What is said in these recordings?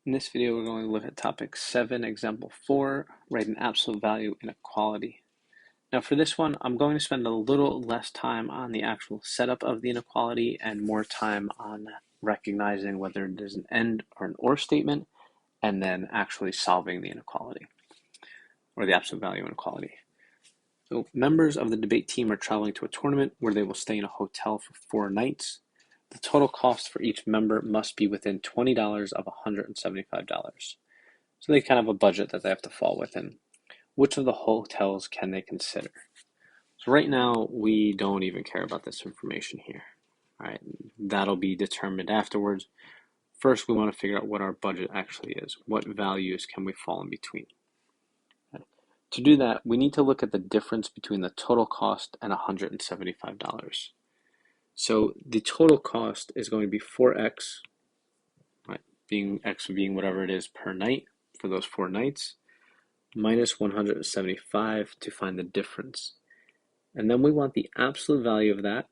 In this video, we're going to look at topic 7, example 4, write an absolute value inequality. Now for this one, I'm going to spend a little less time on the actual setup of the inequality and more time on recognizing whether there's an and or an or statement, and then actually solving the inequality, or the absolute value inequality. So members of the debate team are traveling to a tournament where they will stay in a hotel for 4 nights. The total cost for each member must be within $20 of $175. So they kind of have a budget that they have to fall within. Which of the hotels can they consider? So right now, we don't even care about this information here. All right, that'll be determined afterwards. First, we want to figure out what our budget actually is. What values can we fall in between? Okay. To do that, we need to look at the difference between the total cost and $175. So the total cost is going to be 4x, right? Being x being whatever it is per night for those 4 nights, minus 175 to find the difference. And then we want the absolute value of that,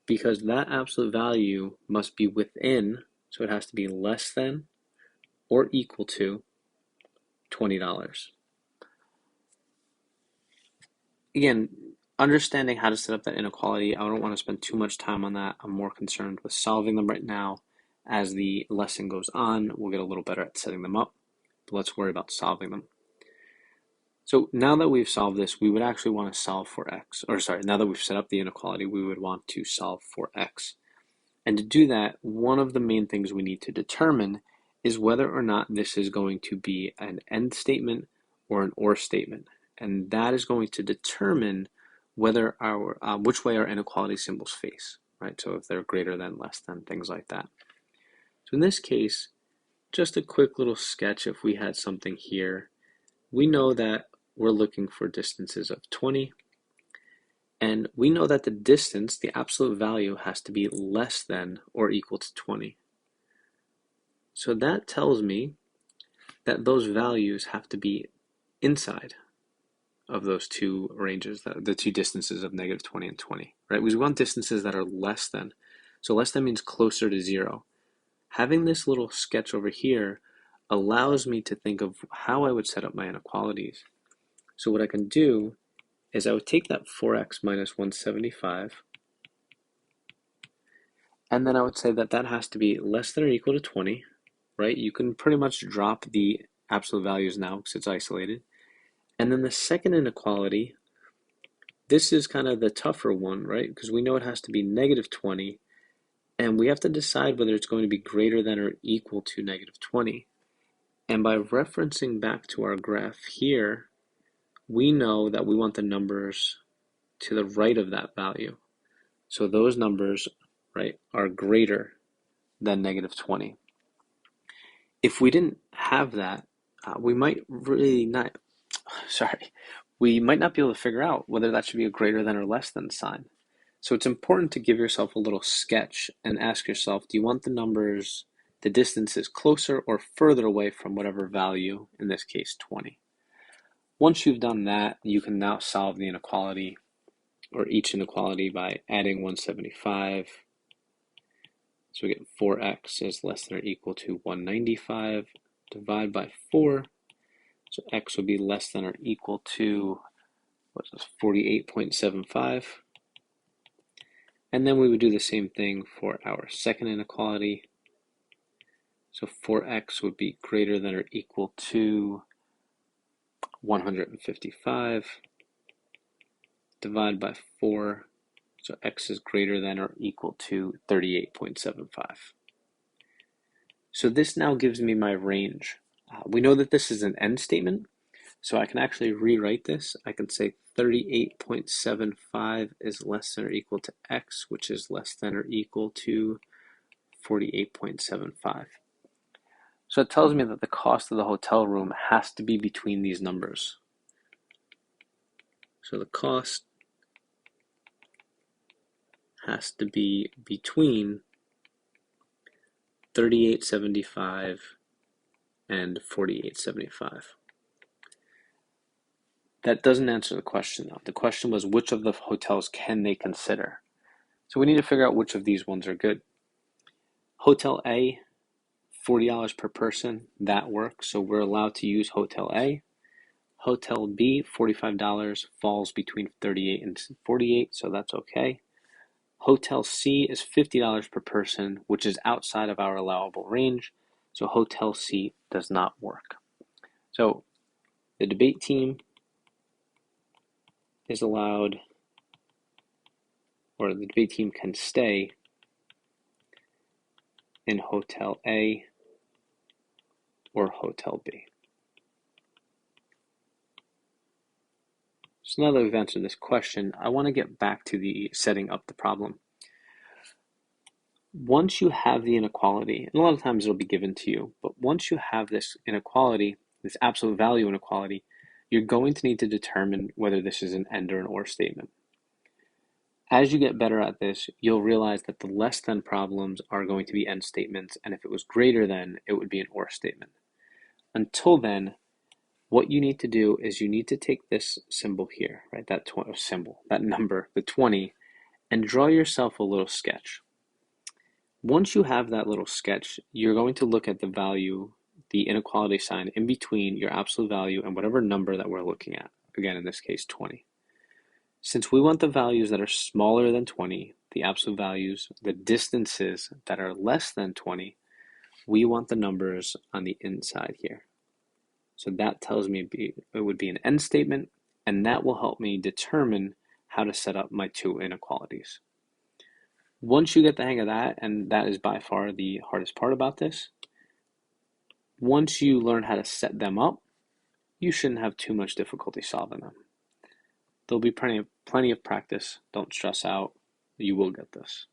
because that absolute value must be within, so it has to be less than or equal to $20. Again, understanding how to set up that inequality, I don't want to spend too much time on that. I'm more concerned with solving them right now. As the lesson goes on, we'll get a little better at setting them up, but let's worry about solving them. So now that we've solved this, we would actually want to solve for x, or sorry, now that we've set up the inequality, we would want to solve for x. And to do that, one of the main things we need to determine is whether or not this is going to be an and statement or an or statement. And that is going to determine whether our which way our inequality symbols face, right? So if they're greater than, less than, things like that. So in this case, just a quick little sketch. If we had something here, we know that we're looking for distances of 20, and we know that the distance, the absolute value, has to be less than or equal to 20. So that tells me that those values have to be inside of those two ranges, the two distances of negative 20 and 20, right? We want distances that are less than. So less than means closer to 0. Having this little sketch over here allows me to think of how I would set up my inequalities. So what I can do is I would take that 4x minus 175, and then I would say that that has to be less than or equal to 20, right? You can pretty much drop the absolute values now because it's isolated. And then the second inequality, this is kind of the tougher one, right? Because we know it has to be negative 20, and we have to decide whether it's going to be greater than or equal to negative 20. And by referencing back to our graph here, we know that we want the numbers to the right of that value. So those numbers, right, are greater than negative 20. If we didn't have that, we might really not, we might not be able to figure out whether that should be a greater than or less than sign. So it's important to give yourself a little sketch and ask yourself, do you want the numbers, the distances closer or further away from whatever value, in this case 20. Once you've done that, you can now solve the inequality, or each inequality, by adding 175. So we get 4x is less than or equal to 195, divide by 4. So x would be less than or equal to, what's this, 48.75. And then we would do the same thing for our second inequality. So 4x would be greater than or equal to 155, divide by 4. So x is greater than or equal to 38.75. So this now gives me my range. We know that this is an end statement, so I can actually rewrite this. I can say 38.75 is less than or equal to x, which is less than or equal to 48.75. So it tells me that the cost of the hotel room has to be between these numbers. So the cost has to be between 38.75 and 48.75. That doesn't answer the question though. The question was, which of the hotels can they consider? So we need to figure out which of these ones are good. Hotel A, $40 per person, that works. So we're allowed to use Hotel A. Hotel B, $45, falls between 38 and 48, so that's okay. Hotel C is $50 per person, which is outside of our allowable range, so Hotel C does not work. So the debate team is allowed, or the debate team can stay in Hotel A or Hotel B. So now that we've answered this question, I want to get back to the setting up the problem. Once you have the inequality, and a lot of times it'll be given to you, but once you have this inequality, this absolute value inequality, you're going to need to determine whether this is an and or an or statement. As you get better at this, you'll realize that the less than problems are going to be and statements, and if it was greater than, it would be an or statement. Until then, what you need to do is you need to take this symbol here, right? That symbol, that number, the 20, and draw yourself a little sketch. Once you have that little sketch, you're going to look at the value, the inequality sign in between your absolute value and whatever number that we're looking at. Again, in this case, 20. Since we want the values that are smaller than 20, the absolute values, the distances that are less than 20, we want the numbers on the inside here. So that tells me it would be an end statement, and that will help me determine how to set up my two inequalities. Once you get the hang of that, and that is by far the hardest part about this, once you learn how to set them up, you shouldn't have too much difficulty solving them. There'll be plenty of practice. Don't stress out. You will get this.